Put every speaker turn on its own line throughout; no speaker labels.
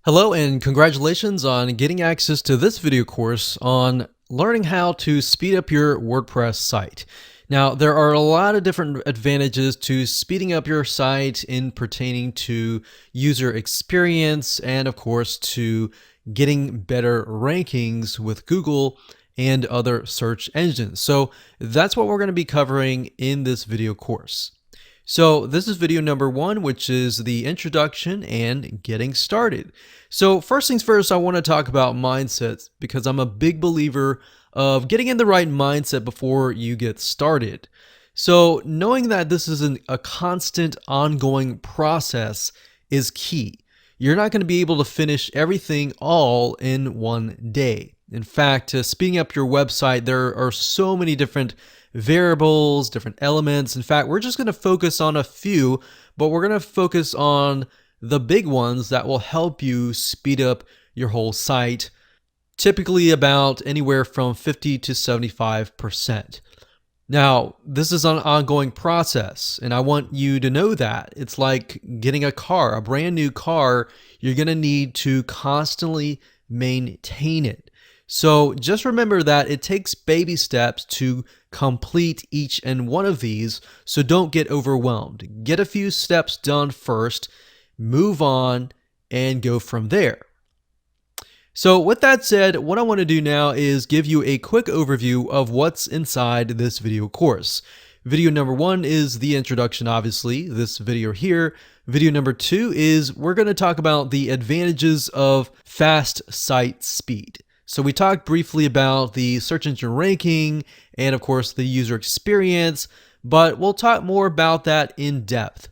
Hello and congratulations on getting access to this video course on learning how to speed up your WordPress site. Now, there are a lot of different advantages to speeding up your site in pertaining to user experience and of course to getting better rankings with Google and other search engines. So that's what we're going to be covering in this video course. So this is video number 1, which is the introduction and getting started. So first things first, I want to talk about mindsets because I'm a big believer of getting in the right mindset before you get started. So knowing that this is a constant ongoing process is key. You're not going to be able to finish everything all in one day. In fact, speeding up your website, there are so many different variables, different elements. In fact, we're just going to focus on a few, but we're going to focus on the big ones that will help you speed up your whole site, typically about anywhere from 50 to 75%. Now, this is an ongoing process, and I want you to know that. It's like getting a car, a brand new car. You're going to need to constantly maintain it. So just remember that it takes baby steps to complete each and one of these, so don't get overwhelmed. Get a few steps done first, move on, and go from there. So with that said, what I want to do now is give you a quick overview of what's inside this video course. Video number 1 is the introduction, obviously, this video here. Video number 2 is we're going to talk about the advantages of fast site speed. So we talked briefly about the search engine ranking and of course the user experience, but we'll talk more about that in depth.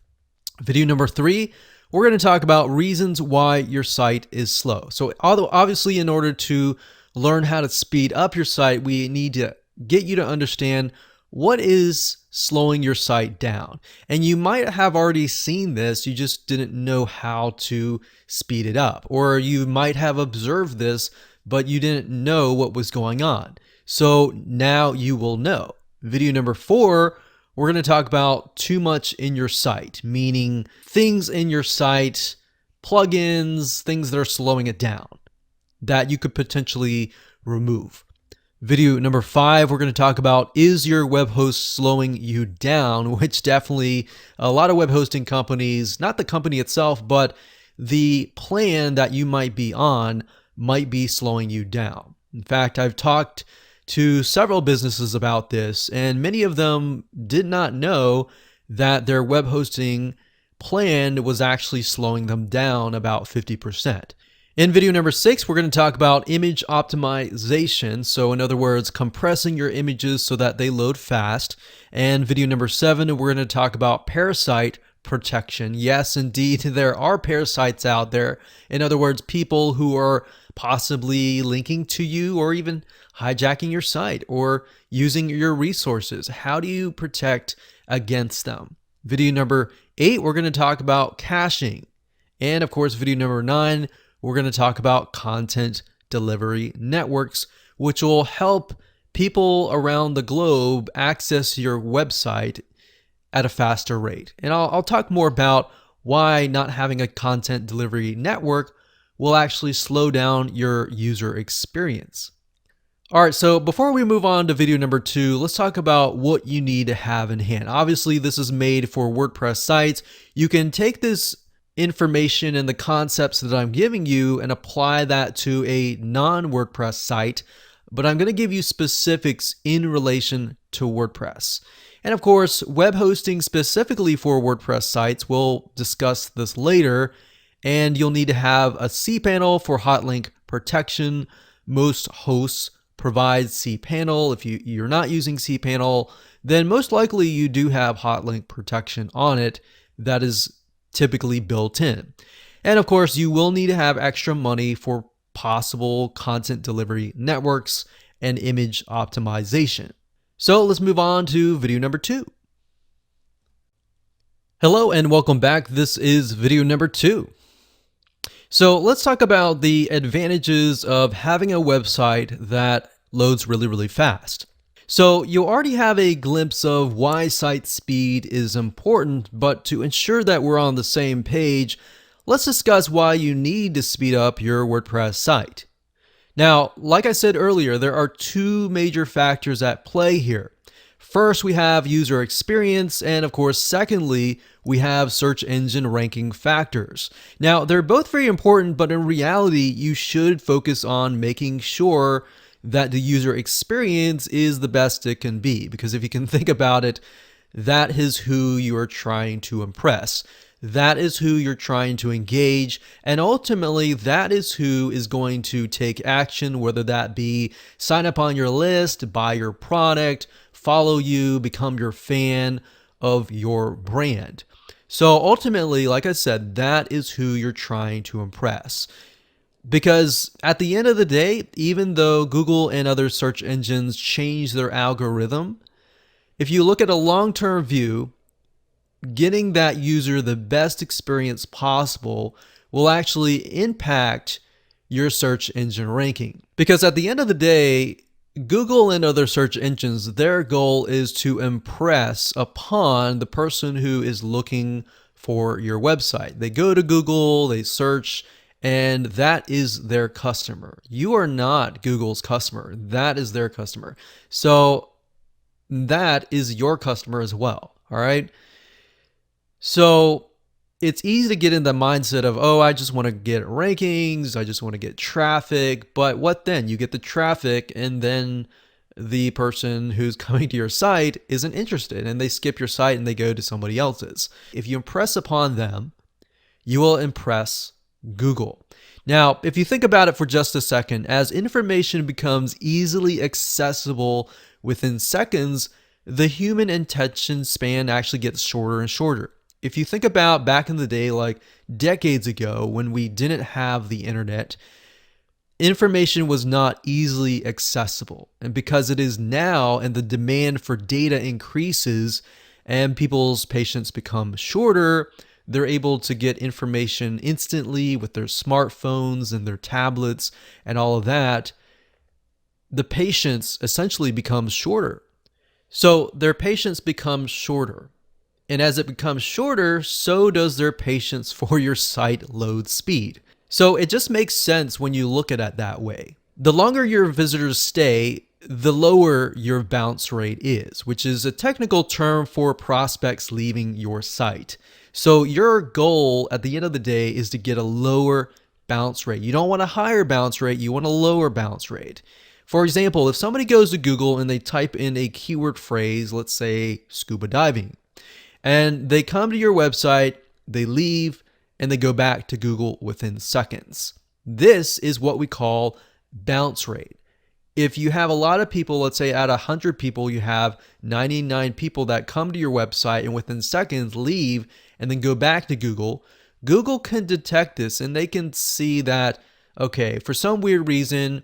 Video number 3, we're going to talk about reasons why your site is slow. So obviously in order to learn how to speed up your site, we need to get you to understand what is slowing your site down. And you might have already seen this, you just didn't know how to speed it up. Or you might have observed this, but you didn't know what was going on. So now you will know. Video number 4, we're going to talk about too much in your site, meaning things in your site, plugins, things that are slowing it down that you could potentially remove. Video number 5, we're going to talk about, is your web host slowing you down? Which definitely a lot of web hosting companies, not the company itself, but the plan that you might be on might be slowing you down. In fact, I've talked to several businesses about this, and many of them did not know that their web hosting plan was actually slowing them down about 50%. In video number 6, we're going to talk about image optimization. So in other words, compressing your images so that they load fast. And video number 7, we're going to talk about parasite protection. Yes, indeed, there are parasites out there. In other words, people who are possibly linking to you or even hijacking your site or using your resources. How do you protect against them? Video number 8, we're going to talk about caching. And of course, video number 9, we're going to talk about content delivery networks, which will help people around the globe access your website at a faster rate. And I'll talk more about why not having a content delivery network will actually slow down your user experience. All right, so before we move on to video number 2, let's talk about what you need to have in hand. Obviously, this is made for WordPress sites. You can take this information and the concepts that I'm giving you and apply that to a non-WordPress site, but I'm going to give you specifics in relation to WordPress. And of course, web hosting specifically for WordPress sites, we'll discuss this later, and you'll need to have a cPanel for hotlink protection. Most hosts provide cPanel. If you're not using cPanel, then most likely you do have hotlink protection on it that is typically built in. And of course, you will need to have extra money for possible content delivery networks and image optimization. So let's move on to video number 2. Hello and welcome back. This is video number 2. So let's talk about the advantages of having a website that loads really, really fast. So you already have a glimpse of why site speed is important, but to ensure that we're on the same page, let's discuss why you need to speed up your WordPress site. Now, like I said earlier, there are two major factors at play here. First, we have user experience, and of course, secondly, we have search engine ranking factors. Now, they're both very important, but in reality, you should focus on making sure that the user experience is the best it can be, because if you can think about it, that is who you are trying to impress. That is who you're trying to engage, and ultimately that is who is going to take action, whether that be sign up on your list, buy your product, follow you, become your fan of your brand. So ultimately, like I said, that is who you're trying to impress. Because at the end of the day, even though Google and other search engines change their algorithm, if you look at a long-term view, getting that user the best experience possible will actually impact your search engine ranking. Because at the end of the day, Google and other search engines, their goal is to impress upon the person who is looking for your website. They go to Google, they search, and that is their customer. You are not Google's customer. That is their customer. So that is your customer as well. All right. So it's easy to get in the mindset of, oh, I just want to get rankings, I just want to get traffic. But what then? You get the traffic and then the person who's coming to your site isn't interested and they skip your site and they go to somebody else's. If you impress upon them, you will impress Google. Now, if you think about it for just a second, as information becomes easily accessible within seconds, the human attention span actually gets shorter and shorter. If you think about back in the day, like decades ago, when we didn't have the internet, information was not easily accessible. And because it is now and the demand for data increases and people's patience become shorter, they're able to get information instantly with their smartphones and their tablets and all of that. The patience essentially becomes shorter. So their patience becomes shorter. And as it becomes shorter, so does their patience for your site load speed. So it just makes sense when you look at it that way. The longer your visitors stay, the lower your bounce rate is, which is a technical term for prospects leaving your site. So your goal at the end of the day is to get a lower bounce rate. You don't want a higher bounce rate, you want a lower bounce rate. For example, if somebody goes to Google and they type in a keyword phrase, let's say scuba diving, and they come to your website, they leave, and they go back to Google within seconds. This is what we call bounce rate. If you have a lot of people, let's say out of 100 people, you have 99 people that come to your website and within seconds leave and then go back to Google, Google can detect this and they can see that, okay, for some weird reason,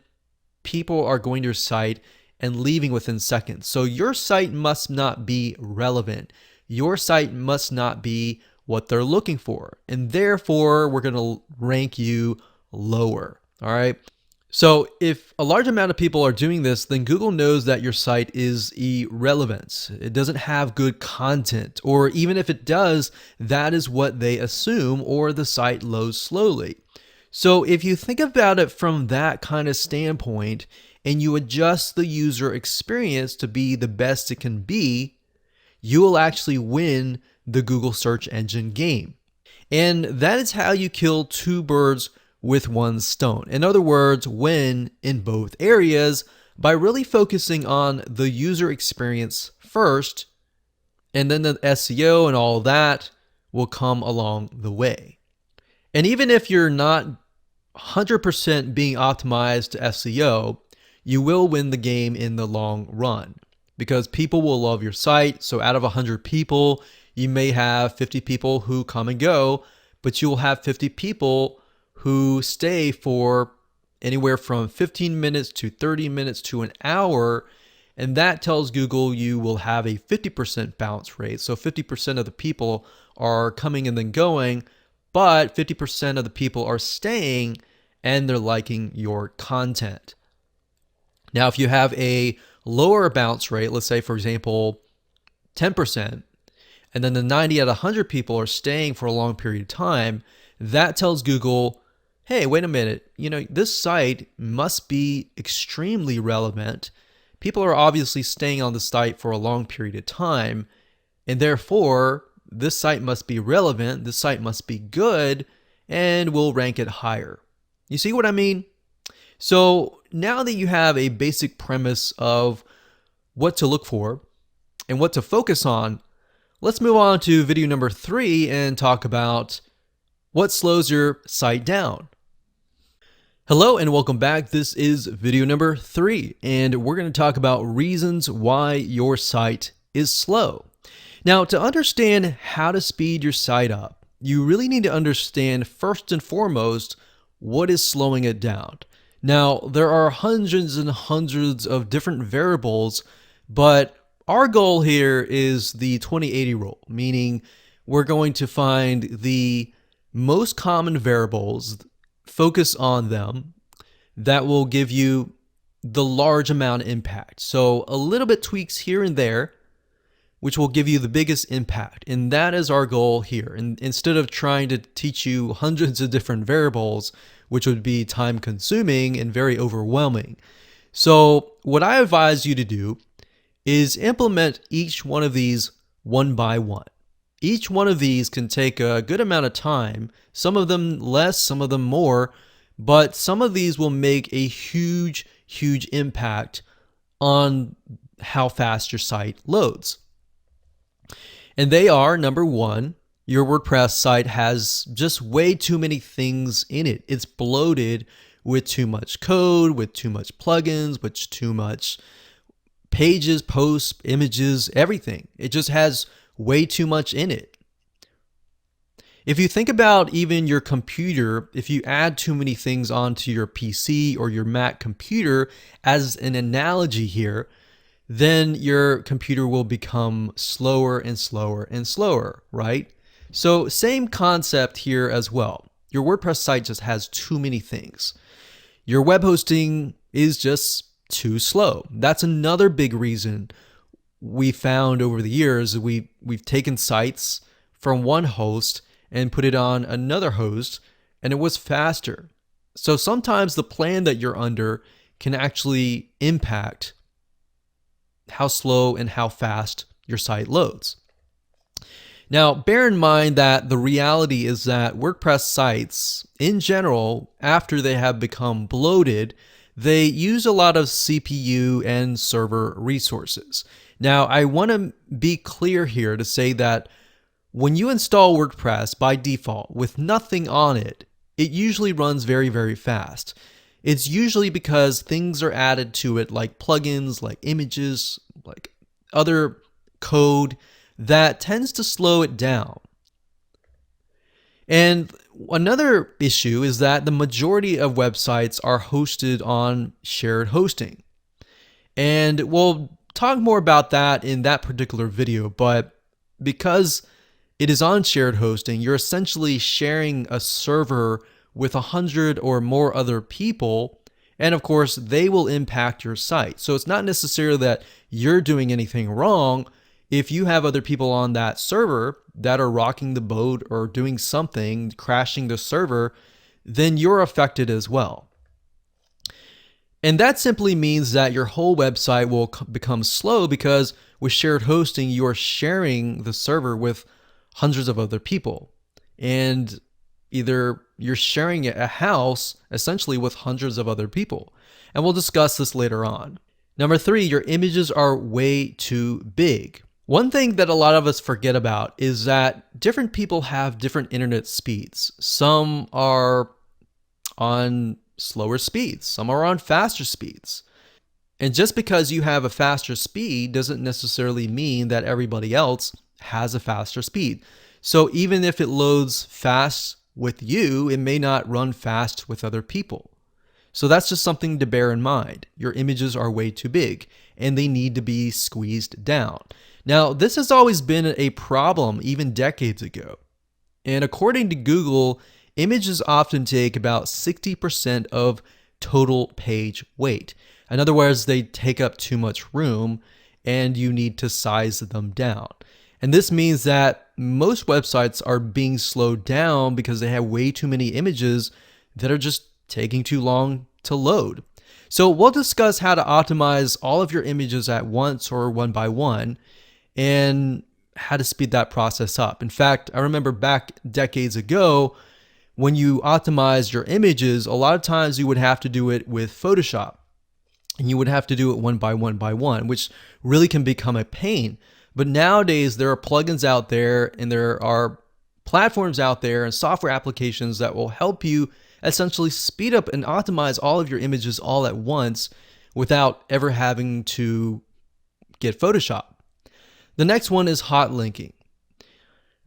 people are going to your site and leaving within seconds. So your site must not be relevant. Your site must not be what they're looking for. And therefore, we're going to rank you lower. All right. So if a large amount of people are doing this, then Google knows that your site is irrelevant. It doesn't have good content, or even if it does, that is what they assume, or the site loads slowly. So if you think about it from that kind of standpoint and you adjust the user experience to be the best it can be, you will actually win the Google search engine game. And that is how you kill two birds with one stone. In other words, win in both areas by really focusing on the user experience first, and then the SEO and all that will come along the way. And even if you're not 100% being optimized to SEO, you will win the game in the long run because people will love your site. So out of 100 people, you may have 50 people who come and go, but you will have 50 people who stay for anywhere from 15 minutes to 30 minutes to an hour. And that tells Google you will have a 50% bounce rate. So 50% of the people are coming and then going, but 50% of the people are staying and they're liking your content. Now, if you have a lower bounce rate, let's say, for example, 10%, and then the 90 out of 100 people are staying for a long period of time, that tells Google, hey, wait a minute, this site must be extremely relevant. People are obviously staying on the site for a long period of time, and therefore this site must be relevant, this site must be good, and we'll rank it higher. You see what I mean? So now that you have a basic premise of what to look for and what to focus on, let's move on to video number 3 and talk about what slows your site down. Hello and welcome back. This is video number 3, and we're going to talk about reasons why your site is slow. Now, to understand how to speed your site up, you really need to understand first and foremost what is slowing it down. Now, there are hundreds and hundreds of different variables, but our goal here is the 20/80 rule, meaning we're going to find the most common variables, focus on them, that will give you the large amount of impact. So a little bit tweaks here and there, which will give you the biggest impact. And that is our goal here. And instead of trying to teach you hundreds of different variables, which would be time consuming and very overwhelming. So what I advise you to do is implement each one of these one by one. Each one of these can take a good amount of time, some of them less, some of them more, but some of these will make a huge, huge impact on how fast your site loads. And they are, number 1, your WordPress site has just way too many things in it. It's bloated with too much code, with too much plugins, with too much pages, posts, images, everything. It just has way too much in it. If you think about even your computer, if you add too many things onto your PC or your Mac computer, as an analogy here, then your computer will become slower and slower and slower, right? So same concept here as well. Your WordPress site just has too many things. Your web hosting is just too slow. That's another big reason we found over the years. We've taken sites from one host and put it on another host, and it was faster. So sometimes the plan that you're under can actually impact how slow and how fast your site loads. Now, bear in mind that the reality is that WordPress sites, in general, after they have become bloated, they use a lot of CPU and server resources. Now, I want to be clear here to say that when you install WordPress by default with nothing on it, it usually runs very, very fast. It's usually because things are added to it like plugins, like images, like other code that tends to slow it down. And another issue is that the majority of websites are hosted on shared hosting. And we'll talk more about that in that particular video, but because it is on shared hosting, you're essentially sharing a server with 100 or more other people, and of course they will impact your site. So it's not necessarily that you're doing anything wrong. If you have other people on that server that are rocking the boat or doing something, crashing the server, then you're affected as well. And that simply means that your whole website will become slow because with shared hosting, you're sharing the server with hundreds of other people. And either you're sharing a house essentially with hundreds of other people. And we'll discuss this later on. Number 3, your images are way too big. One thing that a lot of us forget about is that different people have different internet speeds. Some are on slower speeds, some are on faster speeds. And just because you have a faster speed doesn't necessarily mean that everybody else has a faster speed. So even if it loads fast with you, it may not run fast with other people. So that's just something to bear in mind. Your images are way too big and they need to be squeezed down. Now, this has always been a problem even decades ago. And according to Google, images often take about 60% of total page weight. In other words, they take up too much room and you need to size them down. And this means that most websites are being slowed down because they have way too many images that are just taking too long to load. So we'll discuss how to optimize all of your images at once or one by one, and how to speed that process up. In fact, I remember back decades ago, when you optimize your images, a lot of times you would have to do it with Photoshop, and you would have to do it one by one, which really can become a pain. But nowadays, there are plugins out there, and there are platforms out there and software applications that will help you essentially speed up and optimize all of your images all at once without ever having to get Photoshop. The next one is hot linking.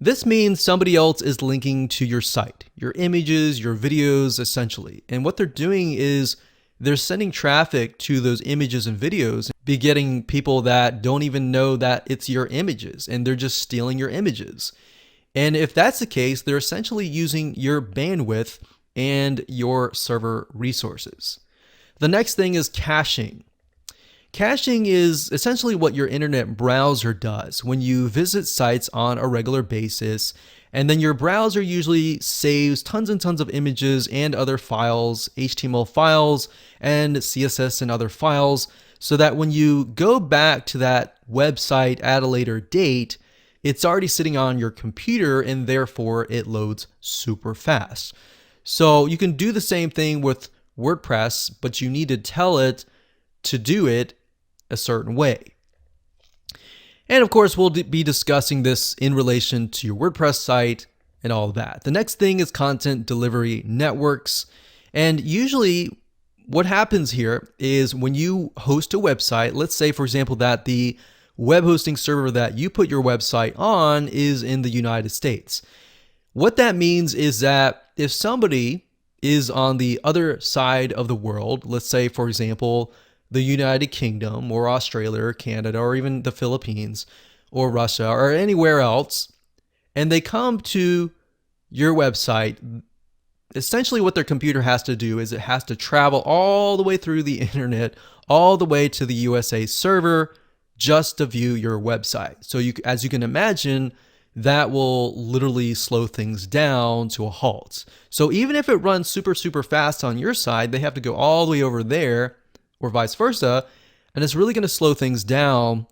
This means somebody else is linking to your site, your images, your videos, essentially. And what they're doing is they're sending traffic to those images and videos, be getting people that don't even know that it's your images, and they're just stealing your images. And if that's the case, they're essentially using your bandwidth and your server resources. The next thing is caching. Caching is essentially what your internet browser does when you visit sites on a regular basis, and then your browser usually saves tons and tons of images and other files, HTML files and CSS and other files, so that when you go back to that website at a later date, it's already sitting on your computer, and therefore it loads super fast. So you can do the same thing with WordPress, but you need to tell it to do it a certain way. And of course, we'll be discussing this in relation to your WordPress site and all of that. The next thing is content delivery networks. And usually what happens here is when you host a website, let's say, for example, that the web hosting server that you put your website on is in the United States. What that means is that if somebody is on the other side of the world, let's say, for example, the United Kingdom or Australia or Canada or even the Philippines or Russia or anywhere else, and they come to your website, essentially what their computer has to do is it has to travel all the way through the internet, all the way to the USA server just to view your website. So as you can imagine, that will literally slow things down to a halt. So even if it runs super fast on your side, they have to go all the way over there, or vice versa, and it's really going to slow things down,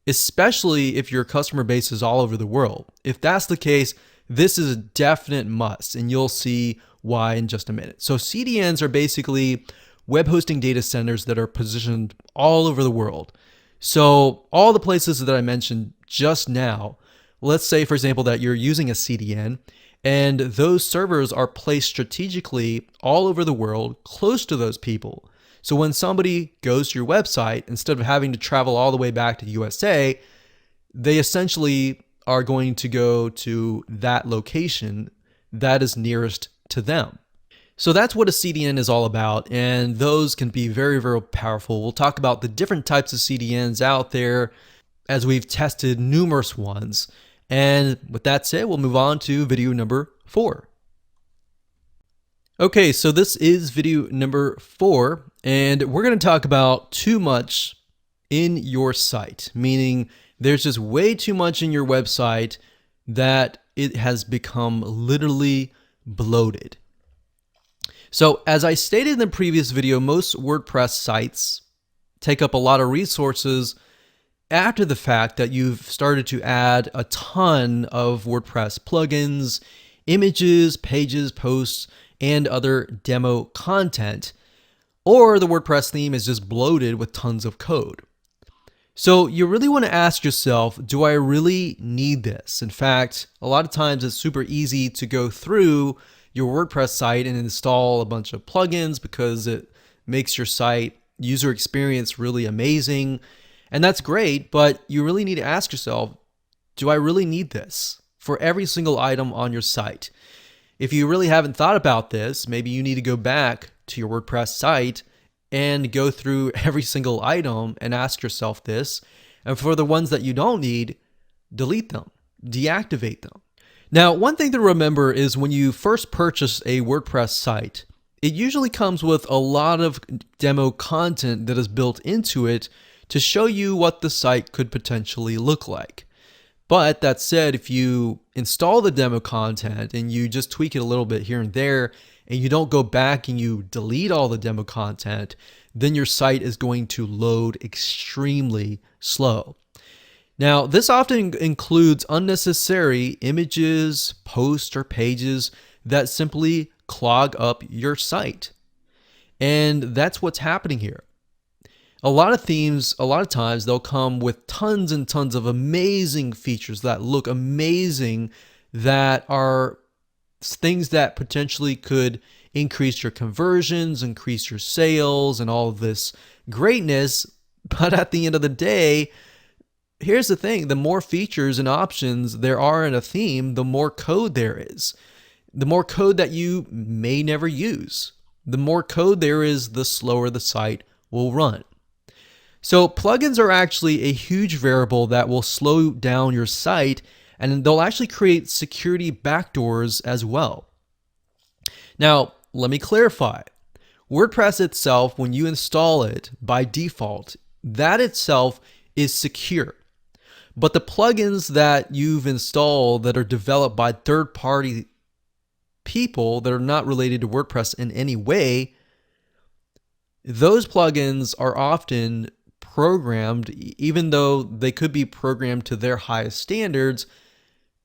especially if your customer base is all over the world. If that's the case, this is a definite must, and you'll see why in just a minute. So CDNs are basically web hosting data centers that are positioned all over the world. So all the places that I mentioned just now, let's say, for example, that you're using a CDN, and those servers are placed strategically all over the world, close to those people. So when somebody goes to your website, instead of having to travel all the way back to the USA, they essentially are going to go to that location that is nearest to them. So that's what a CDN is all about, and those can be very powerful. We'll talk about the different types of CDNs out there as we've tested numerous ones. And with that said, we'll move on to video number 4. Okay, so this is video number 4, and we're going to talk about too much in your site, meaning there's just way too much in your website that it has become literally bloated. So as I stated in the previous video, most WordPress sites take up a lot of resources after the fact that you've started to add a ton of WordPress plugins, images, pages, posts, and other demo content, or the WordPress theme is just bloated with tons of code. So you really want to ask yourself, do I really need this? In fact, a lot of times it's super easy to go through your WordPress site and install a bunch of plugins because it makes your site user experience really amazing. And that's great, but you really need to ask yourself, do I really need this for every single item on your site? If you really haven't thought about this, maybe you need to go back to your WordPress site and go through every single item and ask yourself this. And for the ones that you don't need, delete them, deactivate them. Now, one thing to remember is when you first purchase a WordPress site, it usually comes with a lot of demo content that is built into it to show you what the site could potentially look like. But that said, if you install the demo content and you just tweak it a little bit here and there, and you don't go back and you delete all the demo content, then your site is going to load extremely slow. Now, this often includes unnecessary images, posts, or pages that simply clog up your site. And that's what's happening here. A lot of themes, a lot of times they'll come with tons and tons of amazing features that look amazing, that are things that potentially could increase your conversions, increase your sales, and all of this greatness. But at the end of the day, here's the thing: the more features and options there are in a theme, the more code there is. The more code that you may never use. The more code there is, the slower the site will run. So plugins are actually a huge variable that will slow down your site, and they'll actually create security backdoors as well. Now, let me clarify. WordPress itself, when you install it by default, that itself is secure. But the plugins that you've installed that are developed by third-party people that are not related to WordPress in any way, those plugins are often programmed, even though they could be programmed to their highest standards,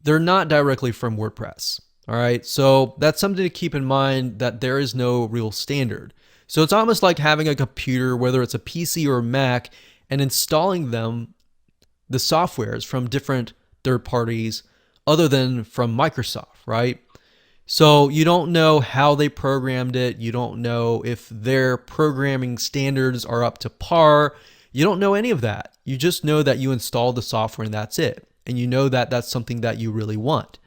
they're not directly from WordPress. All right, so that's something to keep in mind, that there is no real standard. So it's almost like having a computer, whether it's a PC or a Mac, and installing them, the softwares from different third parties other than from Microsoft, right? So you don't know how they programmed it. You don't know if their programming standards are up to par. You don't know any of that. You just know that you installed the software and that's it. And you know that that's something that you really want.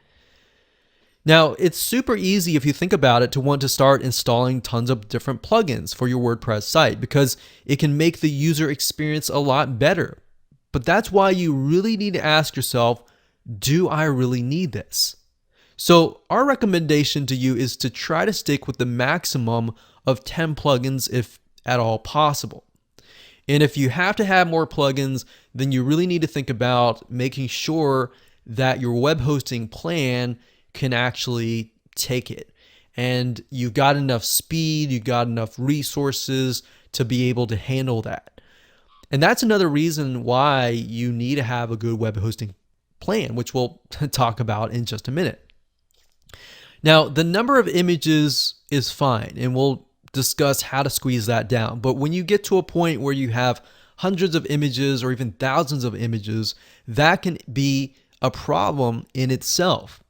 Now, it's super easy, if you think about it, to want to start installing tons of different plugins for your WordPress site, because it can make the user experience a lot better. But that's why you really need to ask yourself, do I really need this? So our recommendation to you is to try to stick with the maximum of 10 plugins if at all possible. And if you have to have more plugins, then you really need to think about making sure that your web hosting plan can actually take it. And you've got enough speed, you've got enough resources to be able to handle that. And that's another reason why you need to have a good web hosting plan, which we'll talk about in just a minute. Now, the number of images is fine, and we'll discuss how to squeeze that down. But when you get to a point where you have hundreds of images or even thousands of images, that can be a problem in itself.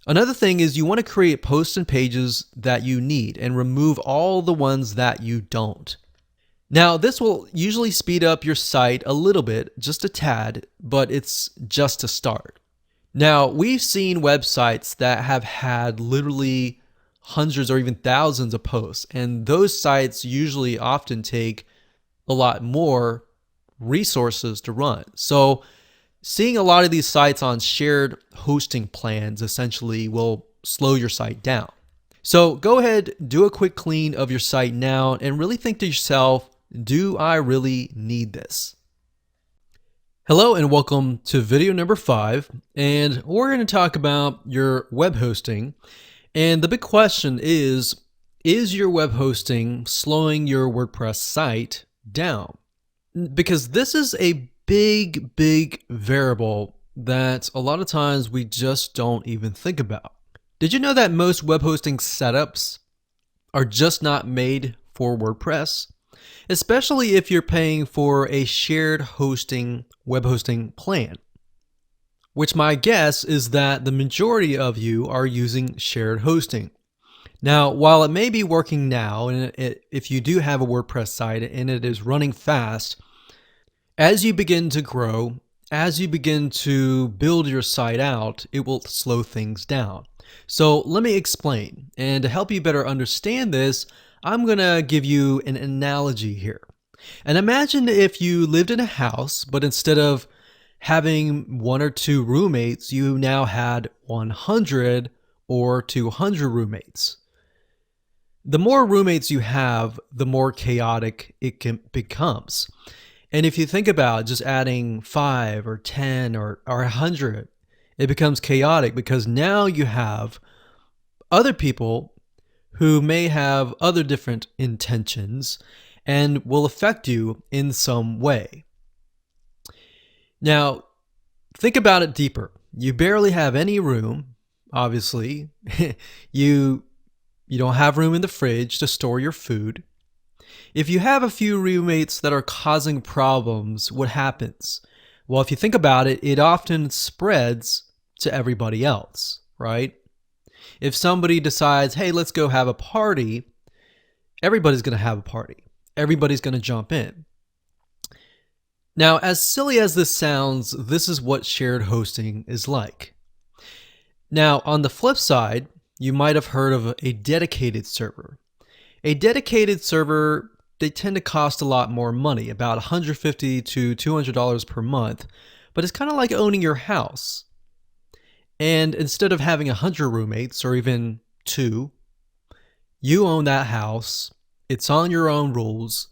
Another thing is you want to create posts and pages that you need and remove all the ones that you don't. Now, this will usually speed up your site a little bit, just a tad, but it's just a start. Now, we've seen websites that have had literally hundreds or even thousands of posts, and those sites usually often take a lot more resources to run. So seeing a lot of these sites on shared hosting plans essentially will slow your site down. So go ahead, do a quick clean of your site now, and really think to yourself, do I really need this? Hello and welcome to video number 5, and we're going to talk about your web hosting. And the big question is your web hosting slowing your WordPress site down? Because this is a big variable that a lot of times we just don't even think about. Did you know that most web hosting setups are just not made for WordPress? Especially if you're paying for a shared hosting web hosting plan, which my guess is that the majority of you are using shared hosting. Now, while it may be working now, and if you do have a WordPress site and it is running fast, as you begin to grow, as you begin to build your site out, it will slow things down. So let me explain. And to help you better understand this, I'm going to give you an analogy here. And imagine if you lived in a house, but instead of having 1 or 2 roommates, you now had 100 or 200 roommates. The more roommates you have, the more chaotic it becomes. And if you think about just adding 5 or 10 or 100, it becomes chaotic because now you have other people who may have other different intentions and will affect you in some way. Now, think about it deeper. You barely have any room, obviously. you don't have room in the fridge to store your food. If you have a few roommates that are causing problems, what happens? Well, if you think about it, it often spreads to everybody else, right? If somebody decides, hey, let's go have a party, everybody's going to have a party. Everybody's going to jump in. Now, as silly as this sounds, this is what shared hosting is like. Now, on the flip side, you might have heard of a dedicated server. A dedicated server, they tend to cost a lot more money, about $150 to $200 per month, but it's kind of like owning your house. And instead of having 100 roommates or even 2, you own that house, it's on your own rules,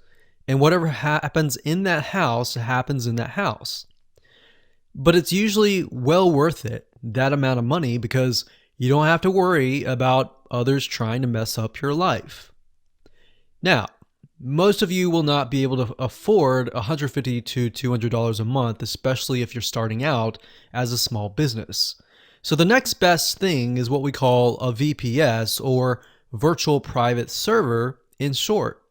and whatever happens in that house happens in that house. But it's usually well worth it, that amount of money, because you don't have to worry about others trying to mess up your life. Now, most of you will not be able to afford $150 to $200 a month, especially if you're starting out as a small business. So the next best thing is what we call a VPS, or virtual private server in short.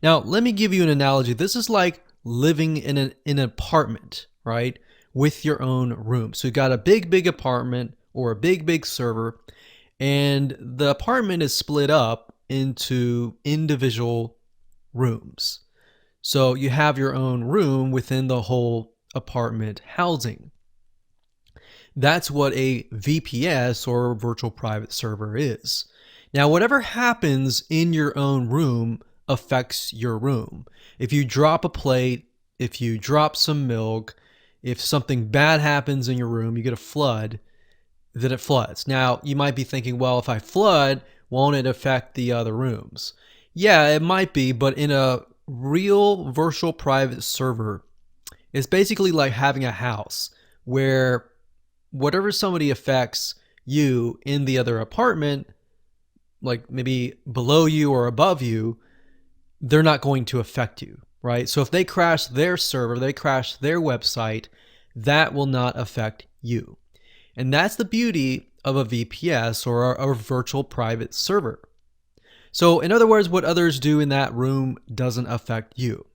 Now, let me give you an analogy. This is like living in an apartment, right? With your own room. So you got a big apartment or a big server, and the apartment is split up into individual rooms. So you have your own room within the whole apartment housing. That's what a VPS, or virtual private server, is. Now, whatever happens in your own room affects your room. If you drop a plate, if you drop some milk, if something bad happens in your room, you get a flood, then it floods. Now, you might be thinking, well, if I flood, won't it affect the other rooms? Yeah, it might be, but in a real virtual private server, it's basically like having a house where whatever somebody affects you in the other apartment, like maybe below you or above you, they're not going to affect you, right? So if they crash their server, they crash their website, that will not affect you. And that's the beauty of a VPS, or a virtual private server. So in other words, what others do in that room doesn't affect you.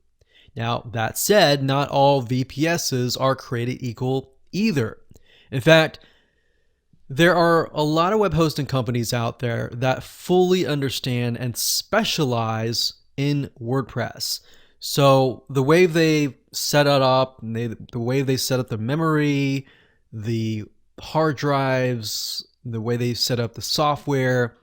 Now, that said, not all VPSs are created equal either. In fact, there are a lot of web hosting companies out there that fully understand and specialize in WordPress. So the way they set it up, the way they set up the memory, the hard drives, the way they set up the software,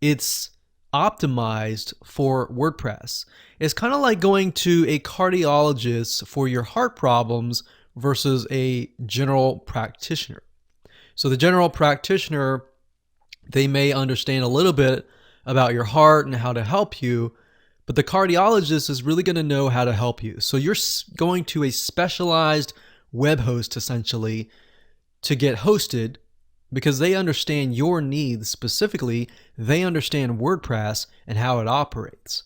it's optimized for WordPress. It's kind of like going to a cardiologist for your heart problems versus a general practitioner. So the general practitioner, they may understand a little bit about your heart and how to help you, but the cardiologist is really going to know how to help you. So you're going to a specialized web host, essentially, to get hosted, because they understand your needs specifically. They understand WordPress and how it operates.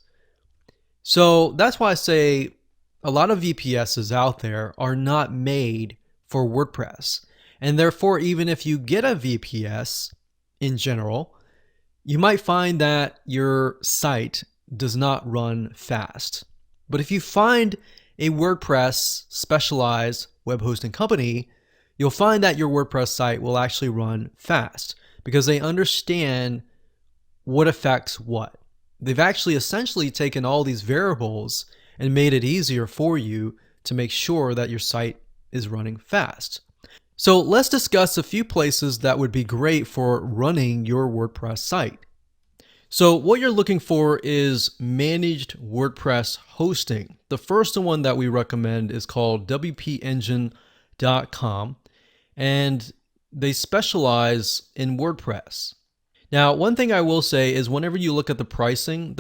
So that's why I say a lot of VPSs out there are not made for WordPress. And therefore, even if you get a VPS in general, you might find that your site does not run fast. But if you find a WordPress specialized web hosting company, you'll find that your WordPress site will actually run fast, because they understand what affects what. They've actually essentially taken all these variables and made it easier for you to make sure that your site is running fast. So let's discuss a few places that would be great for running your WordPress site. So what you're looking for is managed WordPress hosting. The first one that we recommend is called wpengine.com, and they specialize in WordPress. Now, one thing I will say is whenever you look at the pricing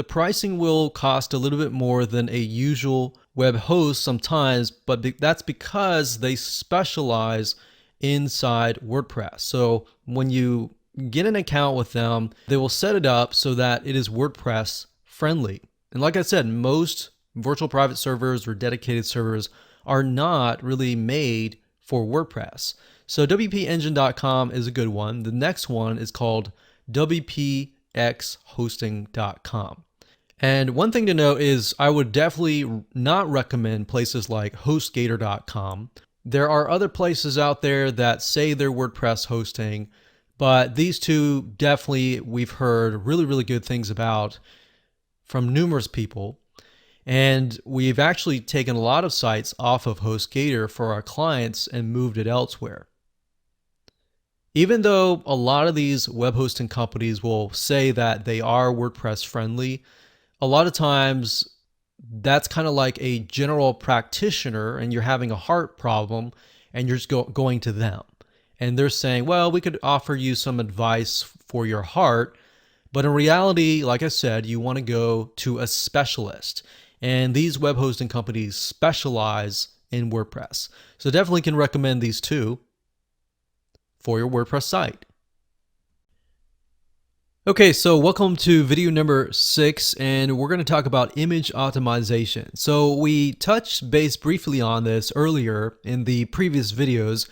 will cost a little bit more than a usual web host sometimes, but that's because they specialize inside WordPress. So when you get an account with them, they will set it up so that it is WordPress friendly. And like I said, most virtual private servers or dedicated servers are not really made for WordPress. So wpengine.com is a good one. The next one is called wpxhosting.com. And one thing to note is I would definitely not recommend places like hostgator.com. There are other places out there that say they're WordPress hosting, but these two definitely we've heard really, really good things about from numerous people. And we've actually taken a lot of sites off of HostGator for our clients and moved it elsewhere. Even though a lot of these web hosting companies will say that they are WordPress friendly, a lot of times that's kind of like a general practitioner and you're having a heart problem and you're just going to them. And they're saying, well, we could offer you some advice for your heart. But in reality, like I said, you want to go to a specialist. And these web hosting companies specialize in WordPress. So definitely can recommend these two for your WordPress site. Okay, so welcome to video number 6, and we're going to talk about image optimization. So we touched base briefly on this earlier in the previous videos,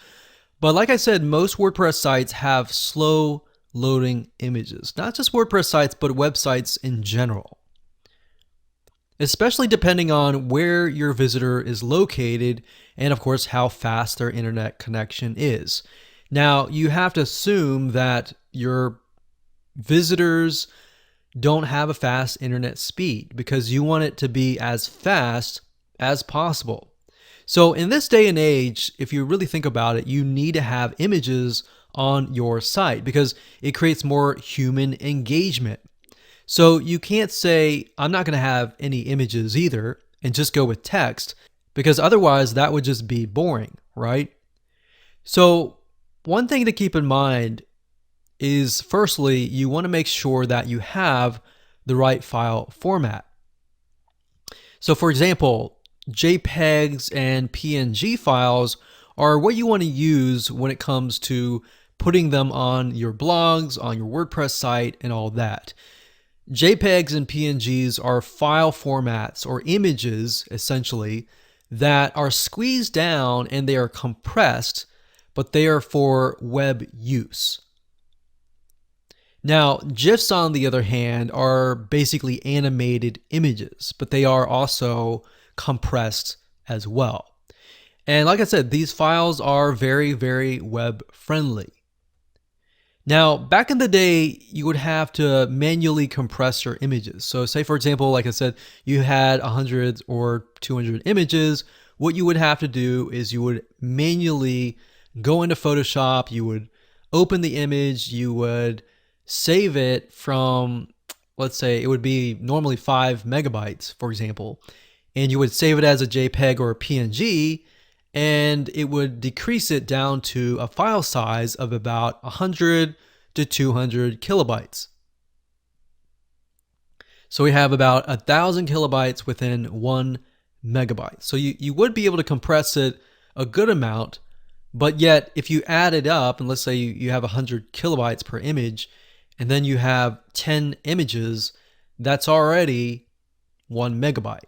but like I said, most WordPress sites have slow loading images. Not just WordPress sites, but websites in general. Especially depending on where your visitor is located and of course how fast their internet connection is. Now, you have to assume that your visitors don't have a fast internet speed because you want it to be as fast as possible. So in this day and age, if you really think about it, you need to have images on your site because it creates more human engagement. So you can't say, I'm not going to have any images either and just go with text because otherwise that would just be boring, right? So one thing to keep in mind is firstly, you want to make sure that you have the right file format. So for example, JPEGs and PNG files are what you want to use when it comes to putting them on your blogs, on your WordPress site, and all that. JPEGs and PNGs are file formats or images, essentially, that are squeezed down and they are compressed, but they are for web use. Now, GIFs, on the other hand, are basically animated images, but they are also compressed as well. And like I said, these files are very, very web friendly. Now, back in the day, you would have to manually compress your images. So say, for example, like I said, you had 100 or 200 images. What you would have to do is you would manually go into Photoshop, you would open the image, you would save it from, let's say it would be normally 5 megabytes, for example, and you would save it as a JPEG or a PNG, and it would decrease it down to a file size of about 100 to 200 kilobytes. So we have about 1,000 kilobytes within 1 megabyte. So you would be able to compress it a good amount, but yet if you add it up, and let's say you have 100 kilobytes per image, and then you have 10 images, that's already 1 megabyte.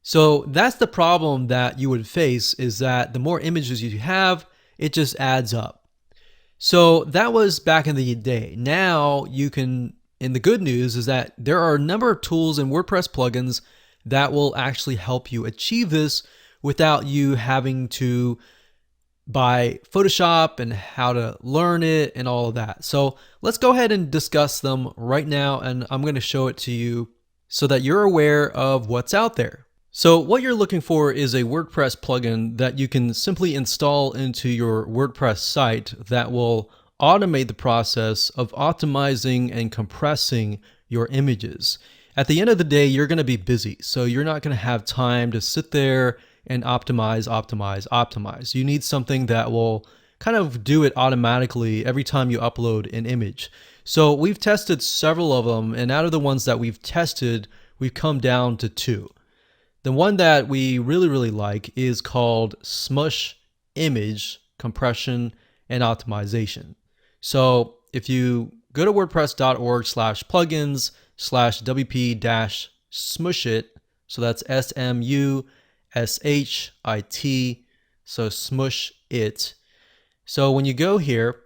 So that's the problem that you would face, is that the more images you have, it just adds up. So that was back in the day. Now you can, and the good news is that there are a number of tools and WordPress plugins that will actually help you achieve this without you having to buy Photoshop and how to learn it and all of that. So let's go ahead and discuss them right now, and I'm going to show it to you so that you're aware of what's out there. So what you're looking for is a WordPress plugin that you can simply install into your WordPress site that will automate the process of optimizing and compressing your images. At the end of the day, you're going to be busy, so you're not going to have time to sit there and optimize. You need something that will kind of do it automatically every time you upload an image. So we've tested several of them, and out of the ones that we've tested, we've come down to two. The one that we really like is called Smush Image Compression and Optimization. So if you go to wordpress.org/plugins/wp-smushit, so that's SMUSHIT, so smush it. So when you go here,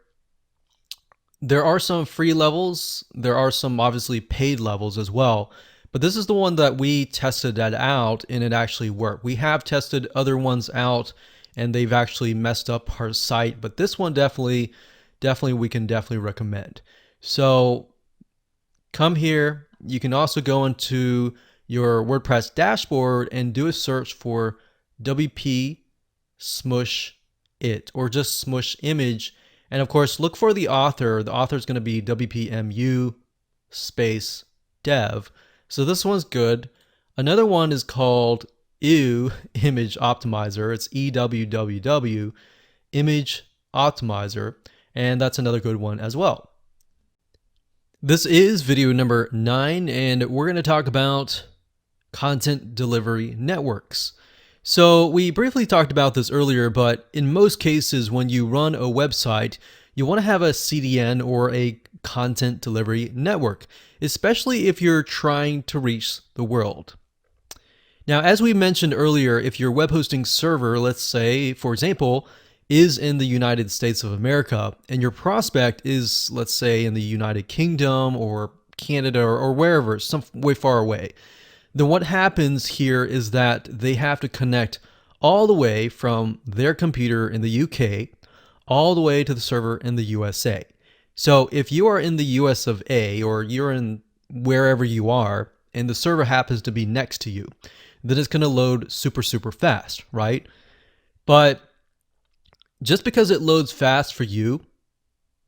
there are some free levels. There are some obviously paid levels as well. But this is the one that we tested that out and it actually worked. We have tested other ones out and they've actually messed up our site. But this one definitely we can definitely recommend. So come here. You can also go into your WordPress dashboard and do a search for WP Smush It or just Smush Image. And of course, look for the author. The author is going to be WPMU space dev. So this one's good. Another one is called EW Image Optimizer. It's EWWW Image Optimizer. And that's another good one as well. This is video number 9, and we're going to talk about content delivery networks. So we briefly talked about this earlier, but in most cases, when you run a website, you want to have a CDN or a content delivery network, especially if you're trying to reach the world. Now, as we mentioned earlier, if your web hosting server, let's say, for example, is in the United States of America, and your prospect is, let's say, in the United Kingdom or Canada or wherever, some way far away, then what happens here is that they have to connect all the way from their computer in the UK all the way to the server in the USA. So if you are in the US of A, or you're in wherever you are and the server happens to be next to you, then it's going to load super fast, right? But just because it loads fast for you,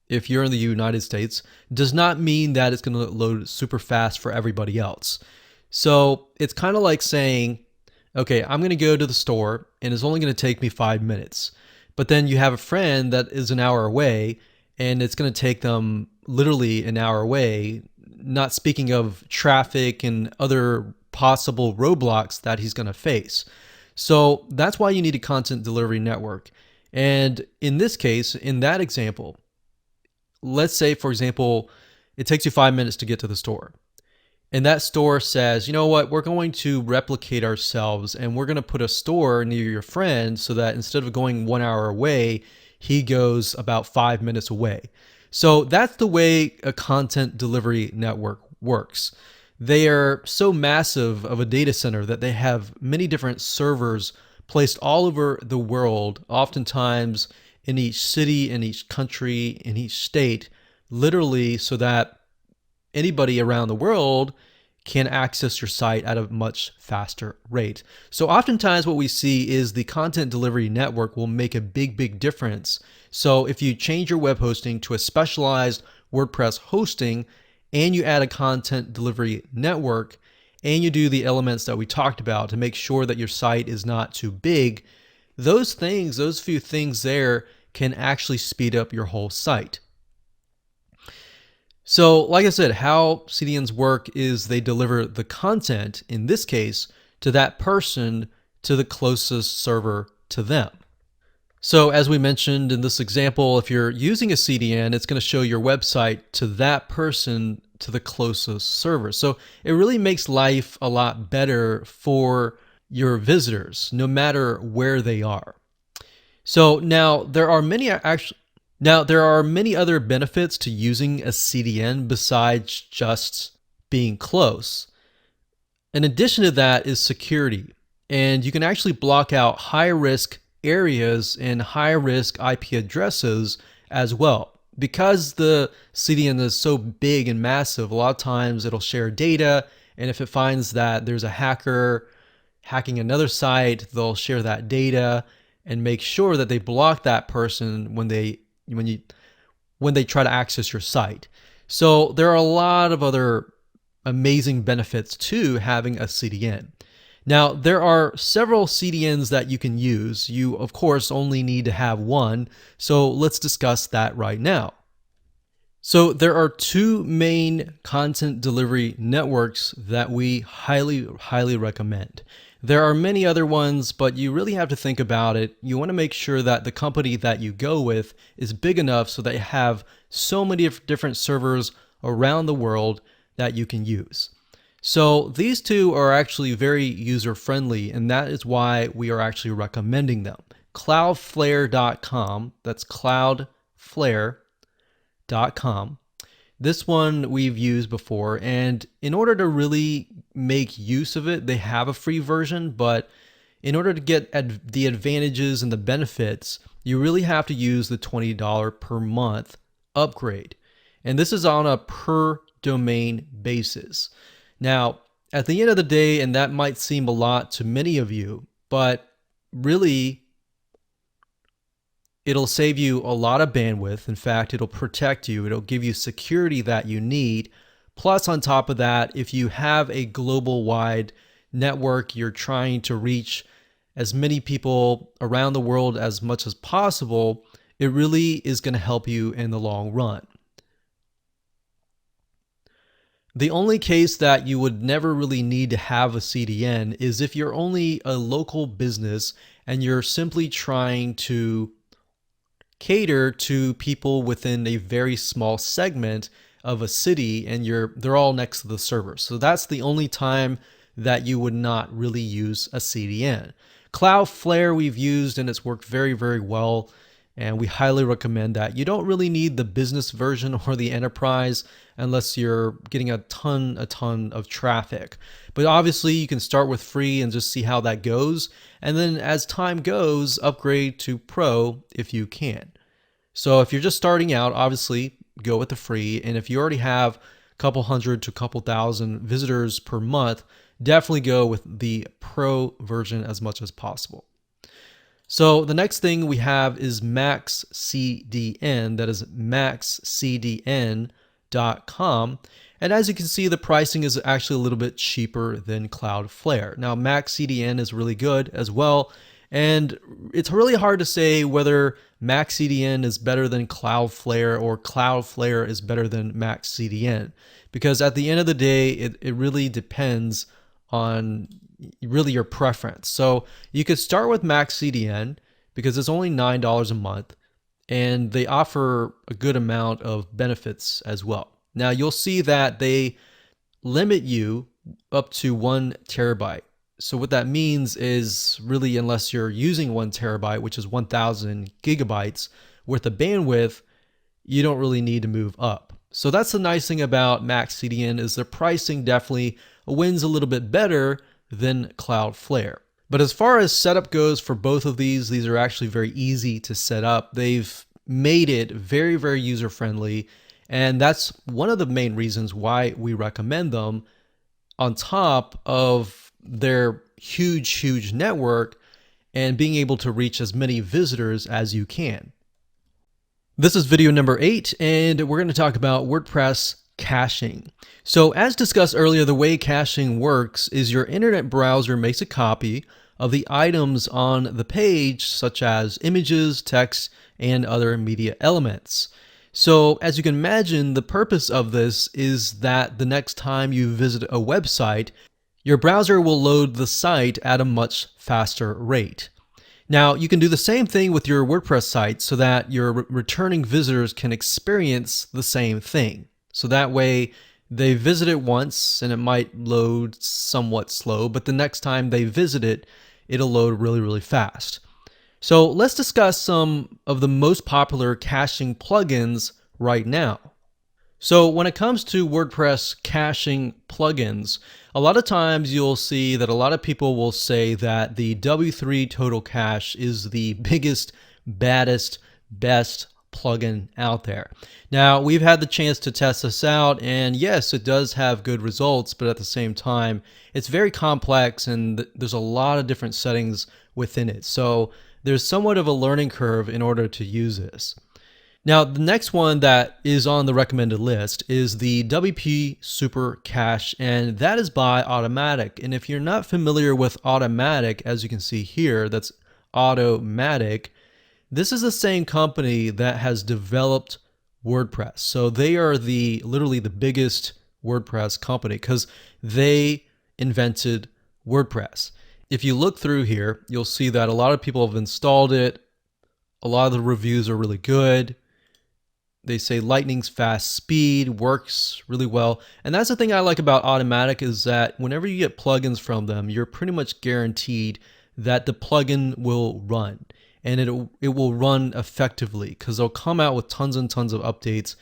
if you're in the United States, does not mean that it's going to load super fast for everybody else. So it's kind of like saying, okay, I'm going to go to the store and it's only going to take me 5 minutes. But then you have a friend that is an hour away and it's going to take them literally an hour away, not speaking of traffic and other possible roadblocks that he's going to face. So that's why you need a content delivery network. And in this case, in that example, let's say, for example, it takes you 5 minutes to get to the store. And that store says, you know what, we're going to replicate ourselves and we're going to put a store near your friend so that instead of going 1 hour away, he goes about 5 minutes away. So that's the way a content delivery network works. They are so massive of a data center that they have many different servers placed all over the world, oftentimes in each city, in each country, in each state, literally so that anybody around the world can access your site at a much faster rate. So oftentimes what we see is the content delivery network will make a big difference. So if you change your web hosting to a specialized WordPress hosting and you add a content delivery network and you do the elements that we talked about to make sure that your site is not too big, those few things there can actually speed up your whole site. So like I said, how CDNs work is they deliver the content, in this case, to that person, to the closest server to them. So as we mentioned in this example, if you're using a CDN, it's going to show your website to that person, to the closest server. So it really makes life a lot better for your visitors, no matter where they are. So now there are many other benefits to using a CDN besides just being close. In addition to that is security. And you can actually block out high-risk areas and high-risk IP addresses as well. Because the CDN is so big and massive, a lot of times it'll share data, and if it finds that there's a hacker hacking another site, they'll share that data and make sure that they block that person when they try to access your site. So there are a lot of other amazing benefits to having a CDN. Now, there are several CDNs that you can use. You, of course, only need to have one. So let's discuss that right now. So there are two main content delivery networks that we highly recommend. There are many other ones, but you really have to think about it. You want to make sure that the company that you go with is big enough so that you have so many different servers around the world that you can use. So these two are actually very user friendly, and that is why we are actually recommending them. Cloudflare.com, that's Cloudflare.com. This one we've used before, and in order to really make use of it, they have a free version, but in order to get the advantages and the benefits, you really have to use the $20 per month upgrade. And this is on a per domain basis. Now, at the end of the day, and that might seem a lot to many of you, but really, it'll save you a lot of bandwidth. In fact, it'll protect you. It'll give you security that you need. Plus, on top of that, if you have a global wide network, you're trying to reach as many people around the world as much as possible, it really is going to help you in the long run. The only case that you would never really need to have a CDN is if you're only a local business and you're simply trying to cater to people within a very small segment of a city and they're all next to the server. So that's the only time that you would not really use a CDN. Cloudflare we've used and it's worked very well, and we highly recommend that. You don't really need the business version or the enterprise unless you're getting a ton of traffic. But obviously you can start with free and just see how that goes. And then as time goes, upgrade to pro if you can. So if you're just starting out, obviously go with the free. And if you already have a couple hundred to a couple thousand visitors per month, definitely go with the pro version as much as possible. So the next thing we have is MaxCDN, that is maxcdn.com. And as you can see, the pricing is actually a little bit cheaper than Cloudflare. Now, MaxCDN is really good as well. And it's really hard to say whether MaxCDN is better than Cloudflare or Cloudflare is better than MaxCDN. Because at the end of the day, it really depends on really your preference. So you could start with MaxCDN because it's only $9 a month and they offer a good amount of benefits as well. Now you'll see that they limit you up to 1 terabyte. So what that means is really unless you're using 1 terabyte, which is 1000 gigabytes worth of bandwidth, you don't really need to move up. So that's the nice thing about MaxCDN is the pricing definitely wins a little bit better than Cloudflare. But as far as setup goes for both of these are actually very easy to set up. They've made it very user friendly, and that's one of the main reasons why we recommend them on top of their huge network and being able to reach as many visitors as you can. This is video number 8, and we're going to talk about WordPress caching. So as discussed earlier, the way caching works is your internet browser makes a copy of the items on the page, such as images, text, and other media elements. So as you can imagine, the purpose of this is that the next time you visit a website, your browser will load the site at a much faster rate. Now, you can do the same thing with your WordPress site so that your returning visitors can experience the same thing. So that way they visit it once and it might load somewhat slow, but the next time they visit it, it'll load really fast. So let's discuss some of the most popular caching plugins right now. So when it comes to WordPress caching plugins, a lot of times you'll see that a lot of people will say that the W3 Total Cache is the biggest, baddest, best plugin out there. Now, we've had the chance to test this out, and yes, it does have good results, but at the same time, it's very complex and there's a lot of different settings within it. So there's somewhat of a learning curve in order to use this. Now, the next one that is on the recommended list is the WP Super Cache, and that is by Automatic. And if you're not familiar with Automatic, as you can see here, that's Automatic. This is the same company that has developed WordPress. So they are literally the biggest WordPress company because they invented WordPress. If you look through here, you'll see that a lot of people have installed it. A lot of the reviews are really good. They say lightning's fast speed, works really well. And that's the thing I like about Automatic is that whenever you get plugins from them, you're pretty much guaranteed that the plugin will run. And it will run effectively because they'll come out with tons and tons of updates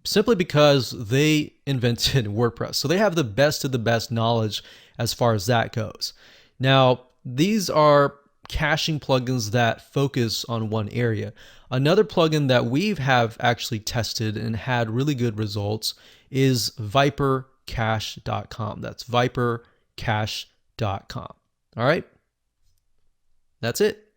simply because they invented WordPress. So they have the best of the best knowledge as far as that goes. Now, these are caching plugins that focus on one area. Another plugin that we have actually tested and had really good results is vipercache.com. That's vipercache.com. All right, that's it.